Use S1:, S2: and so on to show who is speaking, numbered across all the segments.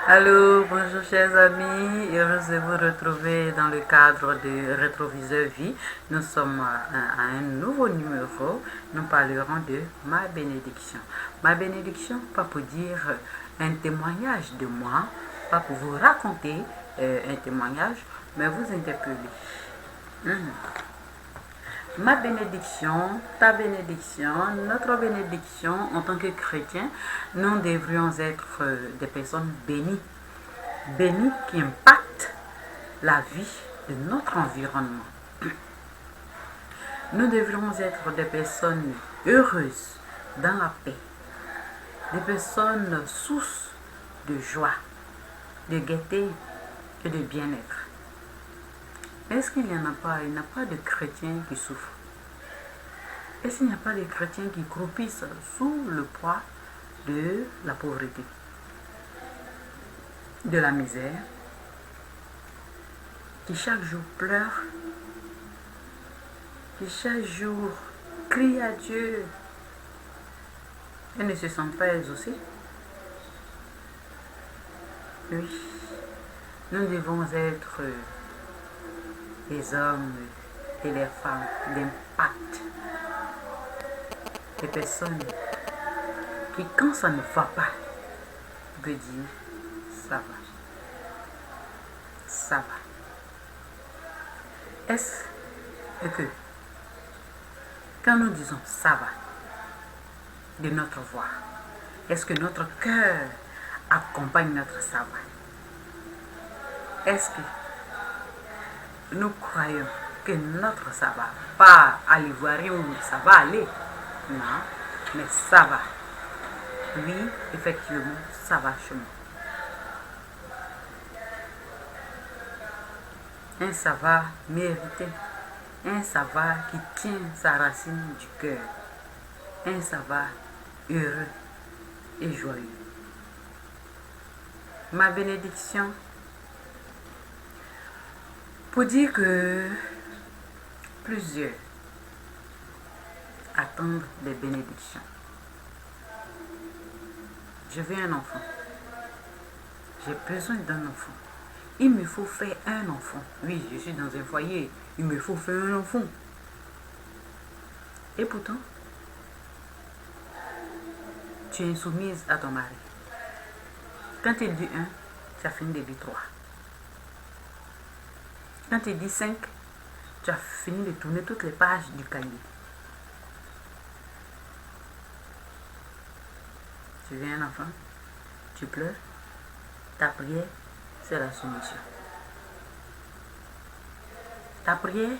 S1: Allô, bonjour chers amis, heureuse de vous retrouver dans le cadre de Rétroviseur Vie. Nous sommes à un nouveau numéro, nous parlerons de ma bénédiction. Ma bénédiction, pas pour dire un témoignage de moi, pas pour vous raconter un témoignage, mais vous interpeller. Ma bénédiction, ta bénédiction, notre bénédiction en tant que chrétiens, nous devrions être des personnes bénies, bénies qui impactent la vie de notre environnement. Nous devrions être des personnes heureuses, dans la paix, des personnes sources de joie, de gaieté et de bien-être. Est-ce qu'il n'y en a pas? Il n'y a pas de chrétiens qui souffrent. Est-ce qu'il n'y a pas de chrétiens qui croupissent sous le poids de la pauvreté, de la misère, qui chaque jour pleurent, qui chaque jour crient à Dieu et ne se sentent pas exaucés? Oui, nous devons être les hommes et les femmes d'impact, des personnes qui, quand ça ne va pas, peuvent dire ça va, ça va. Est-ce que quand nous disons ça va de notre voix, est-ce que notre cœur accompagne notre ça va? Est-ce que nous croyons que notre ça va, pas à l'ivoirien où ça va aller? Non, mais ça va. Oui, effectivement, ça va chez moi. Un ça va mérité, un ça va qui tient sa racine du cœur, un ça va heureux et joyeux. Ma bénédiction, pour dire que plusieurs attendent des bénédictions. Je veux un enfant. J'ai besoin d'un enfant. Il me faut faire un enfant. Oui, je suis dans un foyer. Il me faut faire un enfant. Et pourtant, tu es insoumise à ton mari. Quand il dit 1, tu as fini de dire 3. Quand il dit 5, tu as fini de tourner toutes les pages du cahier. Tu veux un enfant, tu pleures, ta prière, c'est la soumission. Ta prière,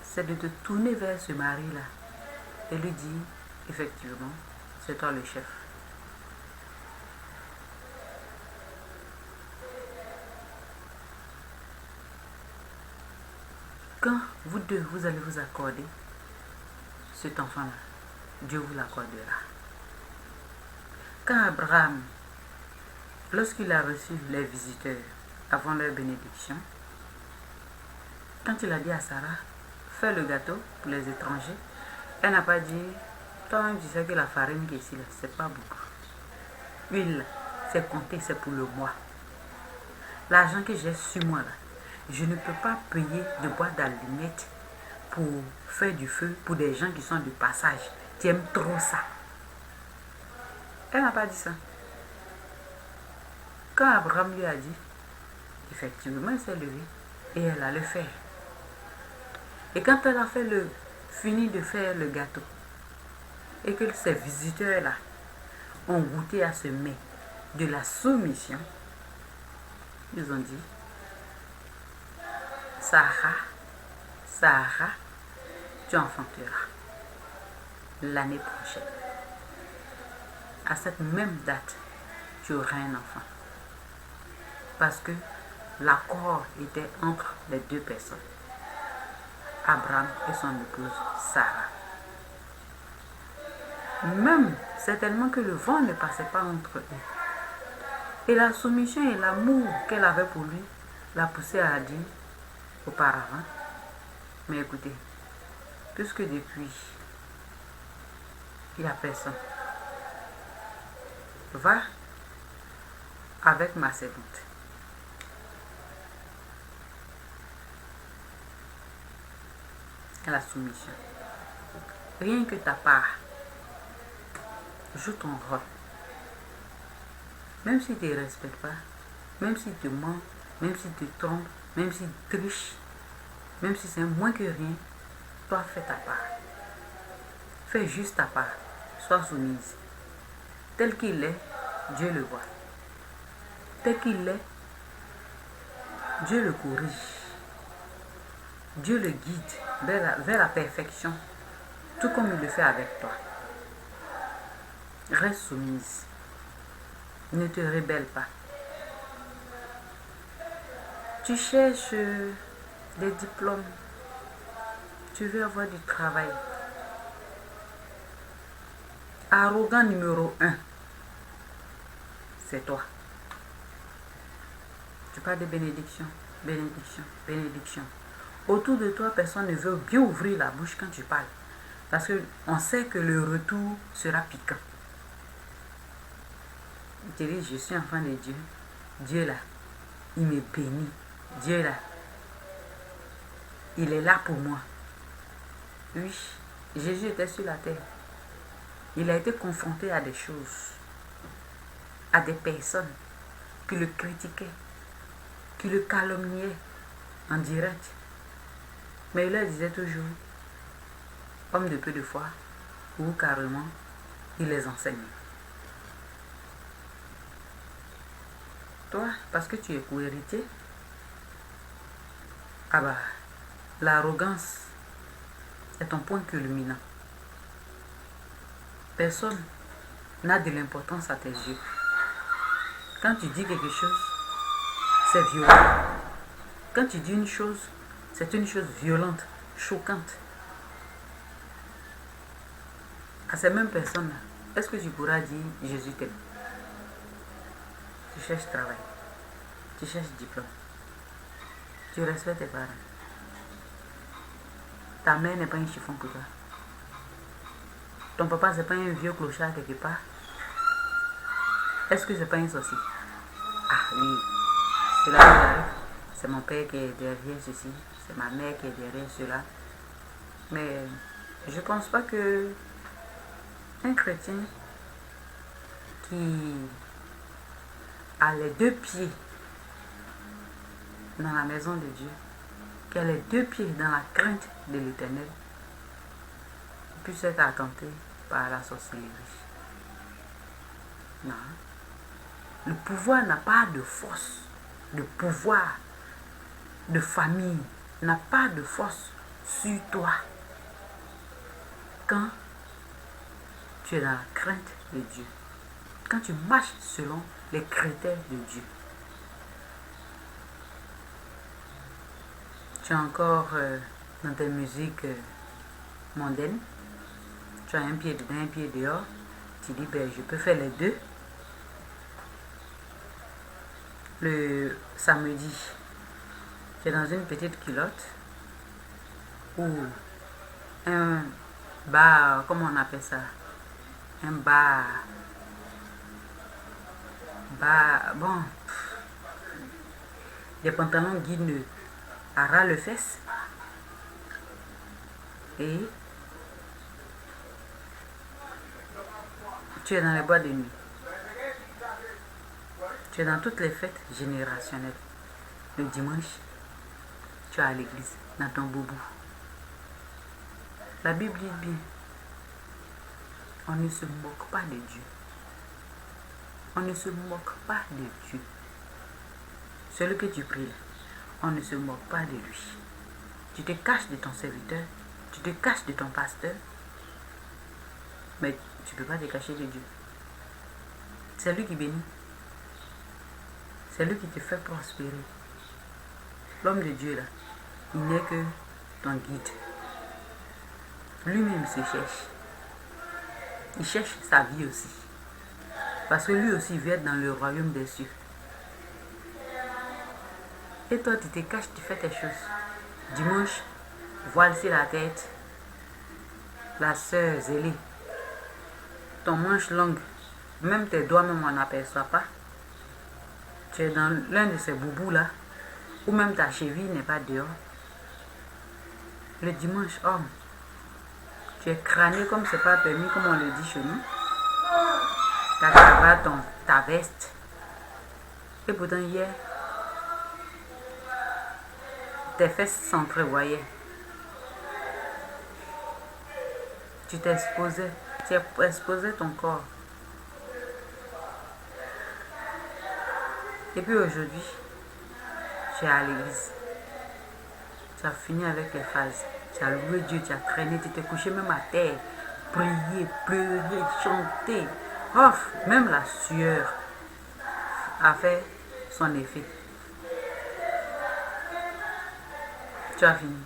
S1: c'est de te tourner vers ce mari-là et lui dire, effectivement, c'est toi le chef. Quand vous deux, vous allez vous accorder cet enfant-là, Dieu vous l'accordera. Quand Abraham, lorsqu'il a reçu les visiteurs avant leur bénédiction, quand il a dit à Sarah, fais le gâteau pour les étrangers, elle n'a pas dit, toi-même tu sais que la farine qui est ici, c'est pas beaucoup. L'huile, c'est compté, c'est pour le mois. L'argent que j'ai sur moi là, je ne peux pas payer de boîte d'allumettes pour faire du feu pour des gens qui sont du passage, qui aiment trop ça. Elle n'a pas dit ça. Quand Abraham lui a dit, effectivement, elle s'est levée et elle allait faire. Et quand elle a fini de faire le gâteau, et que ces visiteurs-là ont goûté à ce mets de la soumission, ils ont dit, Sarah, tu enfanteras l'année prochaine. À cette même date, tu auras un enfant. Parce que l'accord était entre les deux personnes, Abraham et son épouse Sarah. Même certainement que le vent ne passait pas entre eux. Et la soumission et l'amour qu'elle avait pour lui l'a poussé à dire auparavant, mais écoutez, puisque depuis il n'y a personne, va avec ma servante. La soumission. Rien que ta part, joue ton rôle. Même s'il ne te respecte pas, même s'il te ment, même s'il te trompe, même s'il triche, même si c'est moins que rien, toi fais ta part. Fais juste ta part. Sois soumise. Tel qu'il est, Dieu le voit. Tel qu'il est, Dieu le corrige. Dieu le guide vers la perfection, tout comme il le fait avec toi. Reste soumise. Ne te rebelle pas. Tu cherches des diplômes. Tu veux avoir du travail. Arrogant numéro 1, c'est toi. Tu parles de bénédiction, bénédiction, bénédiction. Autour de toi, personne ne veut bien ouvrir la bouche quand tu parles. Parce qu'on sait que le retour sera piquant. Tu dis, je suis enfant de Dieu. Dieu là, il me bénit. Dieu là, il est là pour moi. Oui, Jésus était sur la terre. Il a été confronté à des choses, à des personnes qui le critiquaient, qui le calomniaient en direct. Mais il leur disait toujours, homme de peu de foi, ou carrément, il les enseigne. Toi, parce que tu es co-héritier, ah bah, l'arrogance est ton point culminant. Personne n'a de l'importance à tes yeux. Quand tu dis quelque chose, c'est violent. Quand tu dis une chose, c'est une chose violente, choquante. À ces mêmes personnes-là, est-ce que tu pourras dire Jésus t'aime? Tu cherches travail, tu cherches diplôme, tu respectes tes parents. Ta mère n'est pas un chiffon pour toi. Ton papa, c'est pas un vieux clochard quelque part. Est-ce que c'est pas un sorcier? Ah oui, cela nous arrive. C'est mon père qui est derrière ceci, c'est ma mère qui est derrière cela. Mais je pense pas que un chrétien qui a les deux pieds dans la maison de Dieu, qui a les deux pieds dans la crainte de l'Éternel, puisse être attenté par la sorcellerie. Non. Le pouvoir n'a pas de force. Le pouvoir de famille n'a pas de force sur toi quand tu es dans la crainte de Dieu. Quand tu marches selon les critères de Dieu. Tu es encore dans tes musiques mondaines. Tu as un pied dedans, un pied dehors. Tu dis, ben, je peux faire les deux. Le samedi, tu es dans une petite culotte ou un bar, comment on appelle ça? Un bar, bon, des pantalons guineux à ras le fesse et tu es dans les boîtes de nuit. Tu es dans toutes les fêtes générationnelles. Le dimanche, tu es à l'église, dans ton boubou. La Bible dit bien, on ne se moque pas de Dieu. On ne se moque pas de Dieu. Celui que tu pries, on ne se moque pas de lui. Tu te caches de ton serviteur, tu te caches de ton pasteur, mais tu ne peux pas te cacher de Dieu. C'est lui qui bénit. C'est lui qui te fait prospérer. L'homme de Dieu là, il n'est que ton guide. Lui-même se cherche. Il cherche sa vie aussi. Parce que lui aussi vient dans le royaume des cieux. Et toi, tu te caches, tu fais tes choses. Dimanche, voile sur la tête. La sœur zélée. Ton manche longue. Même tes doigts, même on n'aperçoit pas. tu es dans l'un de ces boubous là, ou même ta cheville n'est pas dehors. Le dimanche, homme, tu es crâné comme c'est pas permis, comme on le dit chez nous. Ta cravate, ta veste. Et pourtant hier, tes fesses s'entrevoyaient. Tu t'exposais, tu exposais ton corps. Et puis aujourd'hui, tu es à l'église. Tu as fini avec les phases. Tu as loué Dieu, tu as traîné, tu t'es couché même à terre. Prier, pleurer, chanter. Off, même la sueur a fait son effet. Tu as fini.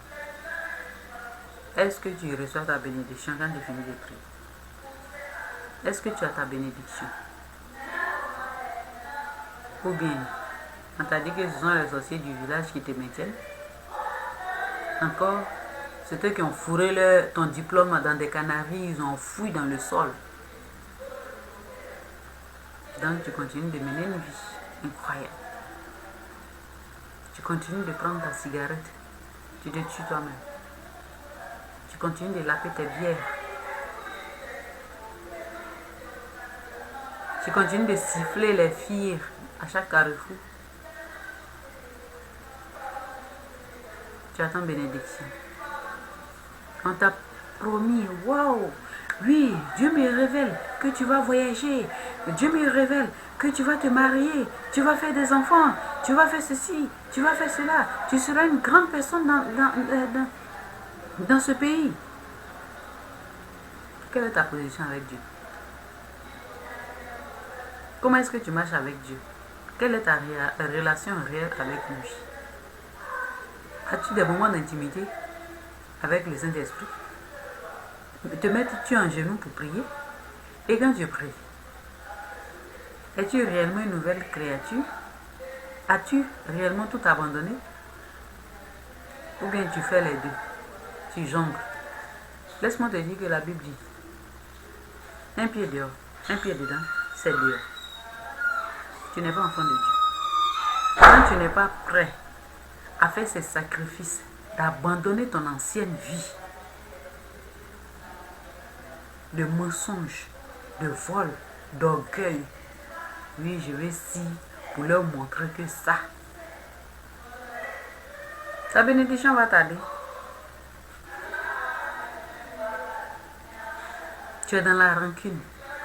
S1: Est-ce que tu reçois ta bénédiction quand tu finis de prier? Est-ce que tu as ta bénédiction? Ou bien, on t'a dit que ce sont les sorciers du village qui te maintiennent? Encore, c'est eux qui ont fourré ton diplôme dans des canaries, ils ont enfoui dans le sol. Donc tu continues de mener une vie incroyable. Tu continues de prendre ta cigarette. Tu te tues toi-même. Tu continues de laper tes bières. Tu continues de siffler les filles à chaque carrefour. Tu attends bénédiction. On t'a promis, waouh, oui, Dieu me révèle que tu vas voyager. Dieu me révèle que tu vas te marier. Tu vas faire des enfants. Tu vas faire ceci. Tu vas faire cela. Tu seras une grande personne dans ce pays. Quelle est ta position avec Dieu? Comment est-ce que tu marches avec Dieu? Quelle est ta relation réelle avec lui? As-tu des moments d'intimité avec le Saint-Esprit? Te mets-tu en genoux pour prier? Et quand tu pries, es-tu réellement une nouvelle créature? As-tu réellement tout abandonné? Ou bien tu fais les deux? Tu jongles. Laisse-moi te dire que la Bible dit, un pied dehors, un pied dedans, c'est dehors. Tu n'es pas enfant de Dieu. Quand tu n'es pas prêt à faire ces sacrifices, d'abandonner ton ancienne vie, de mensonges, de vol, d'orgueil, oui, je vais ici pour leur montrer que ça, sa bénédiction va tarder. Tu es dans la rancune.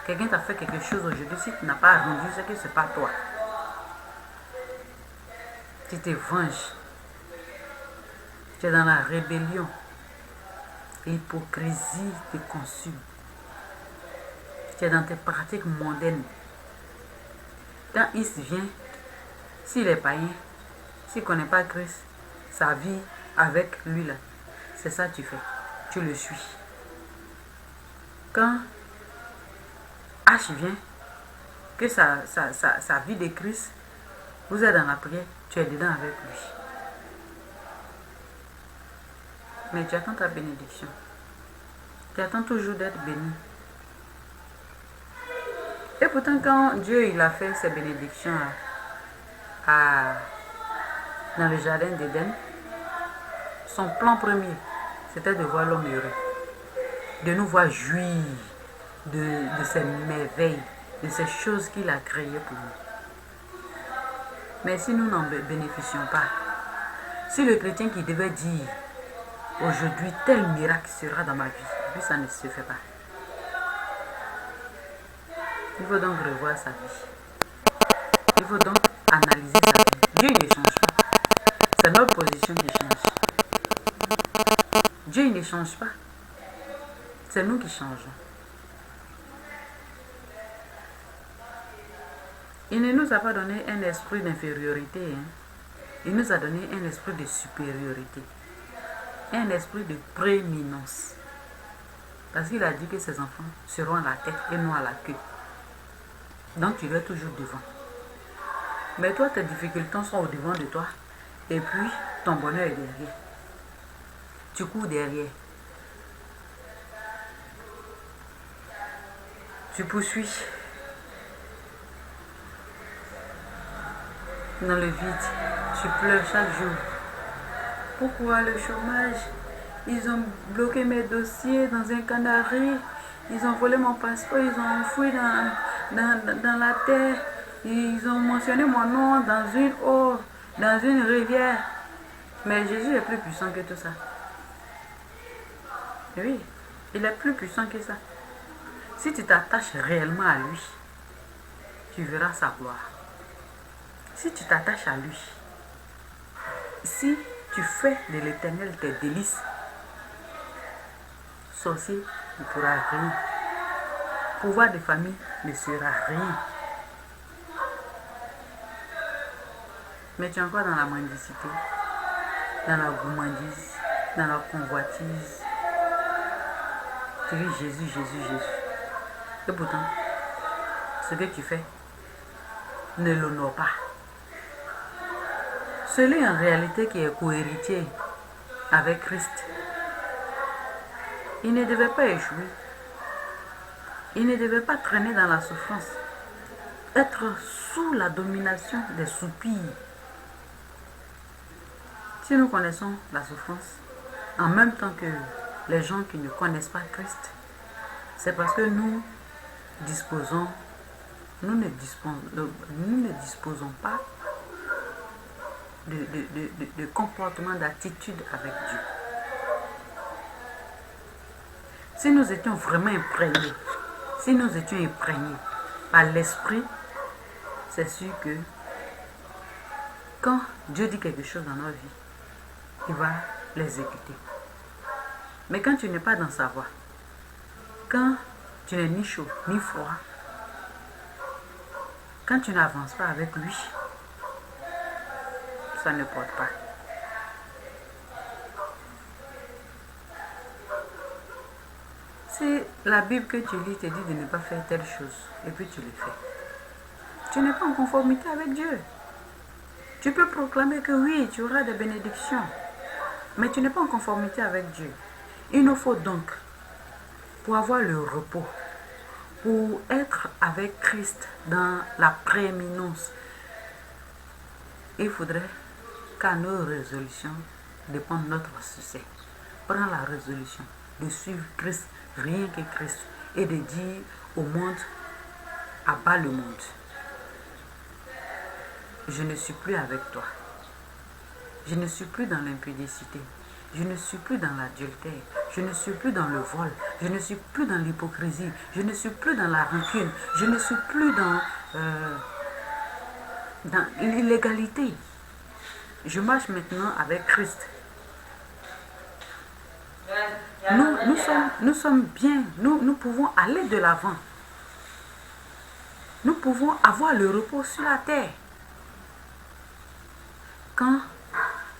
S1: Quelqu'un t'a fait quelque chose aujourd'hui, si tu n'as pas rendu, c'est que ce n'est pas toi. Tu te venges. Tu es dans la rébellion. L'hypocrisie te consume. Tu es dans tes pratiques mondaines. Quand il vient, s'il est païen, s'il ne connaît pas Christ, sa vie avec lui là, c'est ça que tu fais. Tu le suis. Quand H vient, que sa vie de Christ, vous êtes dans la prière, tu es dedans avec lui. Mais tu attends ta bénédiction. Tu attends toujours d'être béni. Et pourtant, quand Dieu il a fait ses bénédictions dans le jardin d'Éden, son plan premier, c'était de voir l'homme heureux. De nous voir jouir de ces merveilles, de ces choses qu'il a créées pour nous. Mais si nous n'en bénéficions pas, si le chrétien qui devait dire aujourd'hui tel miracle sera dans ma vie, puis ça ne se fait pas. Il faut donc revoir sa vie. Il faut donc analyser sa vie. Dieu il ne change pas. C'est notre position qui change. Dieu il ne change pas. C'est nous qui changeons. Il ne nous a pas donné un esprit d'infériorité. Il nous a donné un esprit de supériorité. Un esprit de prééminence. Parce qu'il a dit que ses enfants seront à la tête et non à la queue. Donc tu es toujours devant. Mais toi, tes difficultés sont au devant de toi. Et puis, ton bonheur est derrière. Tu cours derrière. Tu poursuis. dans le vide. Tu pleures chaque jour. Pourquoi le chômage? Ils ont bloqué mes dossiers dans un canari. Ils ont volé mon passeport. Ils ont enfoui dans la terre. Ils ont mentionné mon nom dans une eau, dans une rivière. Mais Jésus est plus puissant que tout ça. Oui, il est plus puissant que ça. Si tu t'attaches réellement à lui, tu verras sa gloire. Si tu t'attaches à lui, si tu fais de l'Éternel tes délices, sorcier ne pourra rien. Pouvoir de famille ne sera rien. Mais tu es encore dans la mendicité, dans la gourmandise, dans la convoitise. Tu dis Jésus, Jésus, Jésus. Et pourtant, ce que tu fais ne l'honore pas. Celui en réalité qui est co-héritier avec Christ, il ne devait pas échouer. Il ne devait pas traîner dans la souffrance, être sous la domination des soupirs. Si nous connaissons la souffrance, en même temps que les gens qui ne connaissent pas Christ, c'est parce que nous ne disposons pas de comportement, d'attitude avec Dieu. Si nous étions vraiment imprégnés, si nous étions imprégnés par l'esprit, c'est sûr que quand Dieu dit quelque chose dans nos vies, il va l'exécuter. Mais quand tu n'es pas dans sa voie, quand tu n'es ni chaud ni froid, quand tu n'avances pas avec lui, ça ne porte pas. Si la Bible que tu lis te dit de ne pas faire telle chose, et puis tu le fais, tu n'es pas en conformité avec Dieu. Tu peux proclamer que oui, tu auras des bénédictions, mais tu n'es pas en conformité avec Dieu. Il nous faut donc, pour avoir le repos, pour être avec Christ dans la prééminence, il faudrait qu'à nos résolutions dépende notre succès. Prends la résolution de suivre Christ, rien que Christ, et de dire au monde, abat le monde. Je ne suis plus avec toi. Je ne suis plus dans l'impudicité. Je ne suis plus dans l'adultère. Je ne suis plus dans le vol. Je ne suis plus dans l'hypocrisie. Je ne suis plus dans la rancune. Je ne suis plus dans l'illégalité. Je marche maintenant avec Christ. Nous sommes bien. Nous pouvons aller de l'avant. Nous pouvons avoir le repos sur la terre. Quand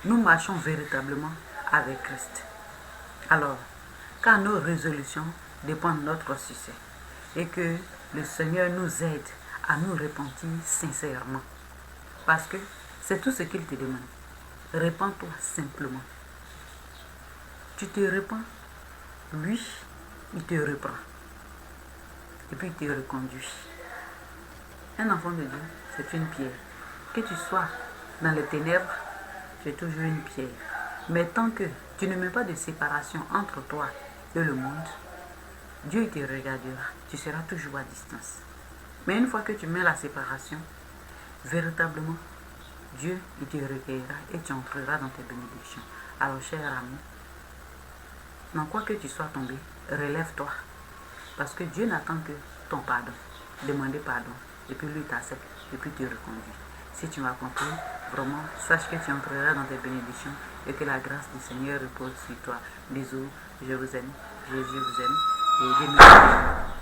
S1: nous marchons véritablement avec Christ. Alors, quand nos résolutions dépendent de notre succès et que le Seigneur nous aide à nous repentir sincèrement. Parce que c'est tout ce qu'il te demande. Repens-toi simplement. Tu te repens, lui, il te reprend. Et puis il te reconduit. Un enfant de Dieu, c'est une pierre. Que tu sois dans les ténèbres, tu es toujours une pierre. Mais tant que tu ne mets pas de séparation entre toi et le monde, Dieu il te regardera. Tu seras toujours à distance. Mais une fois que tu mets la séparation, véritablement, Dieu il te recueillera et tu entreras dans tes bénédictions. Alors, cher ami, dans quoi que tu sois tombé, relève-toi. Parce que Dieu n'attend que ton pardon. Demandez pardon. Et puis lui t'accepte. Et puis te reconduit. Si tu m'as compris, vraiment, sache que tu entreras dans tes bénédictions et que la grâce du Seigneur repose sur toi. Bisous, je vous aime. Jésus vous aime. Et Dieu nous aime.